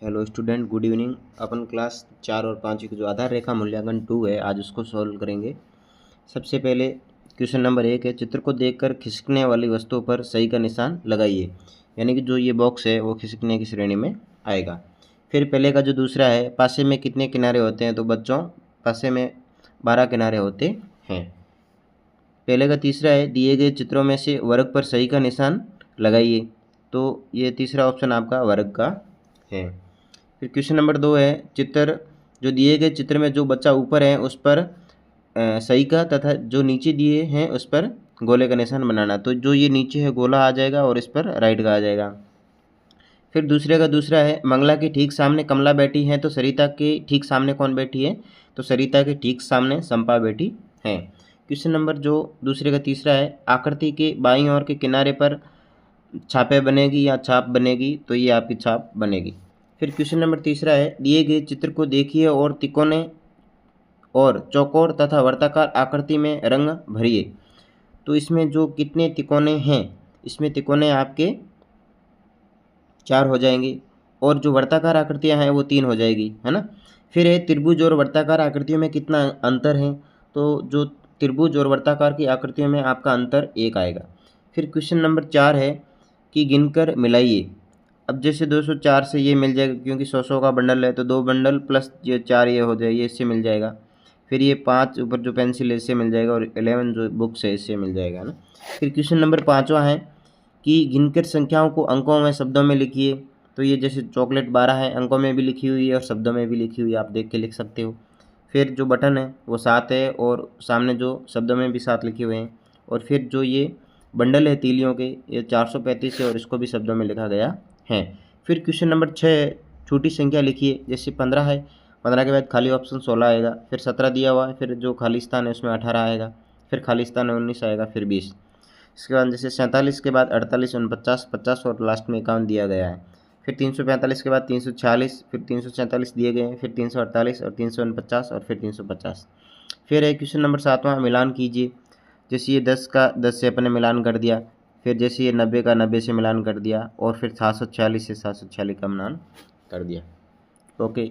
Hello student, good evening. अपन class 4 और 5 की जो आधार रेखा मूल्यांकन 2 है, आज उसको सॉल्व करेंगे। सबसे पहले क्वेश्चन नंबर 1 है, चित्र को देखकर खिसकने वाली वस्तुओं पर सही का निशान लगाइए। यानी कि जो ये बॉक्स है वो खिसकने की श्रेणी में आएगा। फिर पहले का जो दूसरा है, पासे में कितने किनारे होते हैं, तो बच्चों पासे में 12 किनारे होते हैं। पहले का तीसरा है, दिए गए चित्रों में से वर्ग पर सही का निशान लगाइए। तो ये तीसरा ऑप्शन आपका वर्ग का है। फिर क्वेश्चन नंबर 2 है, चित्र जो दिए गए चित्र में जो बच्चा ऊपर है उस पर सही का तथा जो नीचे दिए हैं उस पर गोले का निशान बनाना। तो जो ये नीचे है गोला आ जाएगा और इस पर राइट का आ जाएगा। फिर दूसरे का दूसरा है, मंगला के ठीक सामने कमला बैठी है तो सरिता के ठीक सामने कौन बैठी है, तो सरिता के ठीक सामने संपा बैठी है। क्वेश्चन नंबर जो दूसरे का तीसरा है, आकृति के बाईं ओर के किनारे पर छापे बनेगी या छाप बनेगी, तो ये आपकी छाप बनेगी। फिर क्वेश्चन नंबर तीसरा है, दिए गए चित्र को देखिए और तिकोने और चौकोर तथा वर्ताकार आकृति में रंग भरिए। तो इसमें जो कितने तिकोने हैं, इसमें तिकोने आपके 4 हो जाएंगे और जो वर्ताकार आकृतियां हैं वो 3 हो जाएगी, है ना। फिर है, त्रिभुज और वर्ताकार आकृतियों में कितना अंतर है, तो जो त्रिभुज और वर्ताकार की आकृतियों में आपका अंतर 1 आएगा। फिर क्वेश्चन नंबर 4 है कि गिनकर मिलाइए। अब जैसे 204 से ये मिल जाएगा, क्योंकि 100 का बंडल है तो 2 बंडल प्लस ये 4 ये हो जाए, ये इससे मिल जाएगा। फिर ये 5 ऊपर जो पेंसिल है इससे मिल जाएगा और 11 जो बुक्स है इससे मिल जाएगा ना। फिर क्वेश्चन नंबर 5वां है कि गिनकर संख्याओं को अंकों में शब्दों में लिखिए। तो ये जैसे चॉकलेट 12 है, अंकों में भी लिखी हुई है और शब्दों में भी लिखी हुई है, आप देख के लिख सकते हो। फिर जो बटन है वो 7 है और सामने जो शब्दों में भी 7 लिखे हुए हैं। और फिर जो ये बंडल है तीलियों के, ये 435 है और इसको भी शब्दों में लिखा गया है। फिर क्वेश्चन नंबर 6, छोटी संख्या लिखिए। जैसे 15 है, 15 के बाद खाली ऑप्शन 16 आएगा। फिर 17 दिया हुआ है, फिर जो खाली स्थान है उसमें 18 आएगा। फिर खाली स्थान है 19 आएगा, फिर 20। इसके बाद जैसे 47 के बाद 48, 49, 50 और लास्ट में 51 दिया गया है। फिर 345 के बाद 346, फिर 347 दिए गए हैं, फिर 348 और 349 और फिर 350। फिर है क्वेश्चन नंबर 7वां, मिलान कीजिए। जैसे ये 10 का 10 से अपने मिलान कर दिया, फिर जैसे ये 90 का 90 से मिलान कर दिया और फिर 746 से 746 का मिलान कर दिया। ओके।